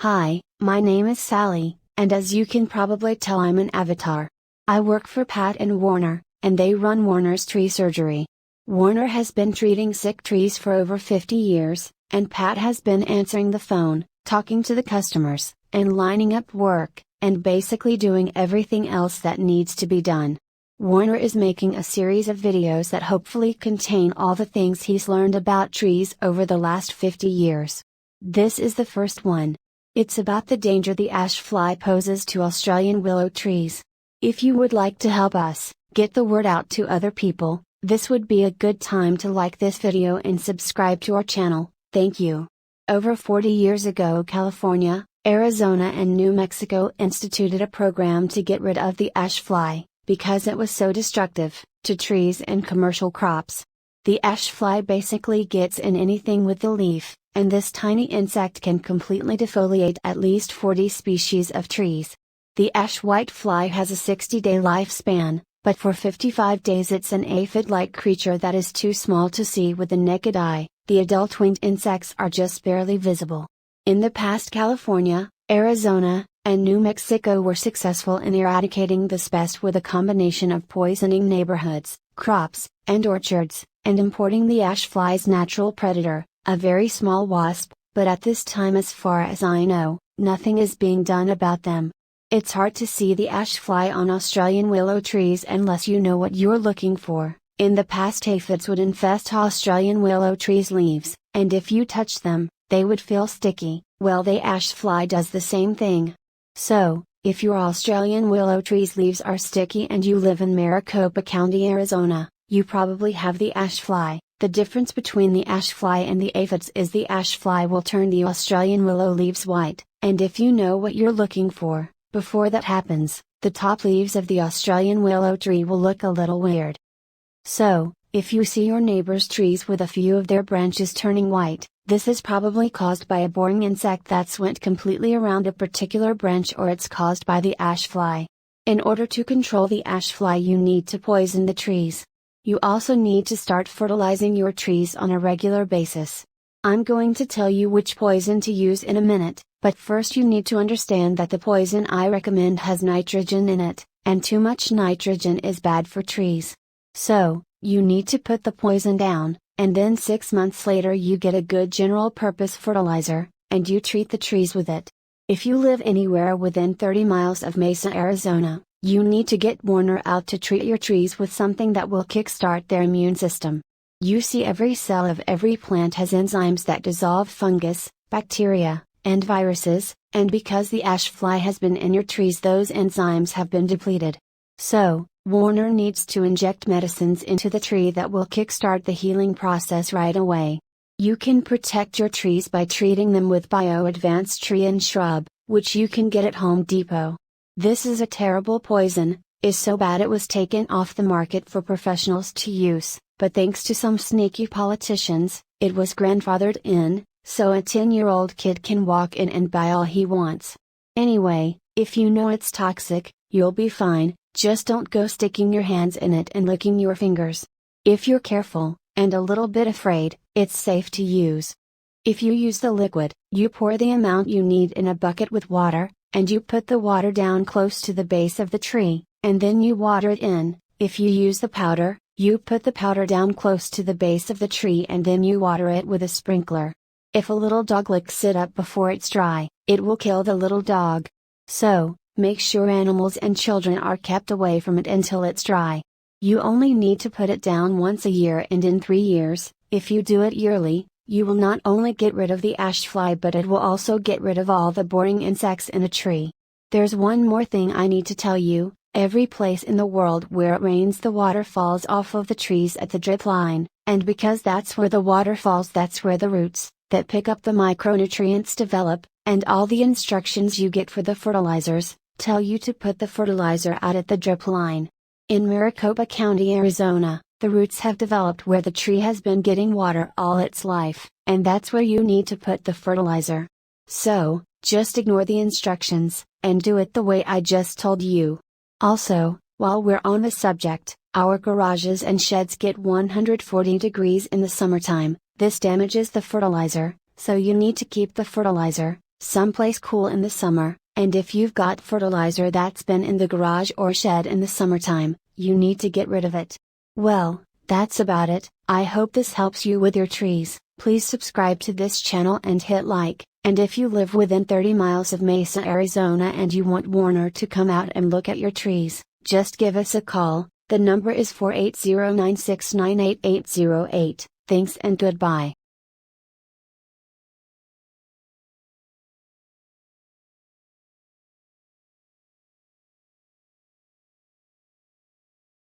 Hi, my name is Sally, and as you can probably tell, I'm an avatar. I work for Pat and Warner, and they run Warner's tree surgery. Warner has been treating sick trees for over 50 years, and Pat has been answering the phone, talking to the customers, and lining up work, and basically doing everything else that needs to be done. Warner is making a series of videos that hopefully contain all the things he's learned about trees over the last 50 years. This is the first one. It's about the danger the ash fly poses to Australian willow trees. If you would like to help us get the word out to other people, this would be a good time to like this video and subscribe to our channel. Thank you. Over 40 years ago, California, Arizona and New Mexico instituted a program to get rid of the ash fly, because it was so destructive to trees and commercial crops. The ash fly basically gets in anything with the leaf, and this tiny insect can completely defoliate at least 40 species of trees. The ash whitefly has a 60-day lifespan, but for 55 days it's an aphid-like creature that is too small to see with the naked eye. The adult winged insects are just barely visible. In the past, California, Arizona, and New Mexico were successful in eradicating this pest with a combination of poisoning neighborhoods, crops, and orchards, and importing the ash fly's natural predator, a very small wasp, but at this time, as far as I know, nothing is being done about them. It's hard to see the ash fly on Australian willow trees unless you know what you're looking for. In the past, aphids would infest Australian willow trees' leaves, and if you touch them, they would feel sticky. Well, the ash fly does the same thing. So, if your Australian willow tree's leaves are sticky and you live in Maricopa County, Arizona, you probably have the ash fly. The difference between the ash fly and the aphids is the ash fly will turn the Australian willow leaves white, and if you know what you're looking for, before that happens, the top leaves of the Australian willow tree will look a little weird. So, if you see your neighbor's trees with a few of their branches turning white, this is probably caused by a boring insect that's went completely around a particular branch, or it's caused by the ash fly. In order to control the ash fly, you need to poison the trees. You also need to start fertilizing your trees on a regular basis. I'm going to tell you which poison to use in a minute, but first you need to understand that the poison I recommend has nitrogen in it, and too much nitrogen is bad for trees. So, you need to put the poison down, and then 6 months later you get a good general purpose fertilizer, and you treat the trees with it. If you live anywhere within 30 miles of Mesa, Arizona, you need to get Warner out to treat your trees with something that will kickstart their immune system. You see, every cell of every plant has enzymes that dissolve fungus, bacteria, and viruses, and because the ash fly has been in your trees, those enzymes have been depleted. So, Warner needs to inject medicines into the tree that will kickstart the healing process right away. You can protect your trees by treating them with Bio Advanced Tree and Shrub, which you can get at Home Depot. This is a terrible poison, is so bad it was taken off the market for professionals to use, but thanks to some sneaky politicians, it was grandfathered in, so a 10-year-old kid can walk in and buy all he wants. Anyway, if you know it's toxic, you'll be fine. Just don't go sticking your hands in it and licking your fingers. If you're careful, and a little bit afraid, it's safe to use. If you use the liquid, you pour the amount you need in a bucket with water, and you put the water down close to the base of the tree, and then you water it in. If you use the powder, you put the powder down close to the base of the tree and then you water it with a sprinkler. If a little dog licks it up before it's dry, it will kill the little dog. So, make sure animals and children are kept away from it until it's dry. You only need to put it down once a year, and in 3 years, if you do it yearly, you will not only get rid of the ash fly, but it will also get rid of all the boring insects in a tree. There's one more thing I need to tell you. Every place in the world where it rains, the water falls off of the trees at the drip line, and because that's where the water falls, that's where the roots that pick up the micronutrients develop, and all the instructions you get for the fertilizers tell you to put the fertilizer out at the drip line. In Maricopa County, Arizona, the roots have developed where the tree has been getting water all its life, and that's where you need to put the fertilizer. So, just ignore the instructions, and do it the way I just told you. Also, while we're on the subject, our garages and sheds get 140 degrees in the summertime. This damages the fertilizer, so you need to keep the fertilizer someplace cool in the summer, and if you've got fertilizer that's been in the garage or shed in the summertime, you need to get rid of it. Well, that's about it. I hope this helps you with your trees. Please subscribe to this channel and hit like, and if you live within 30 miles of Mesa, Arizona and you want Warner to come out and look at your trees, just give us a call. The number is 480-969-8808. Thanks and goodbye.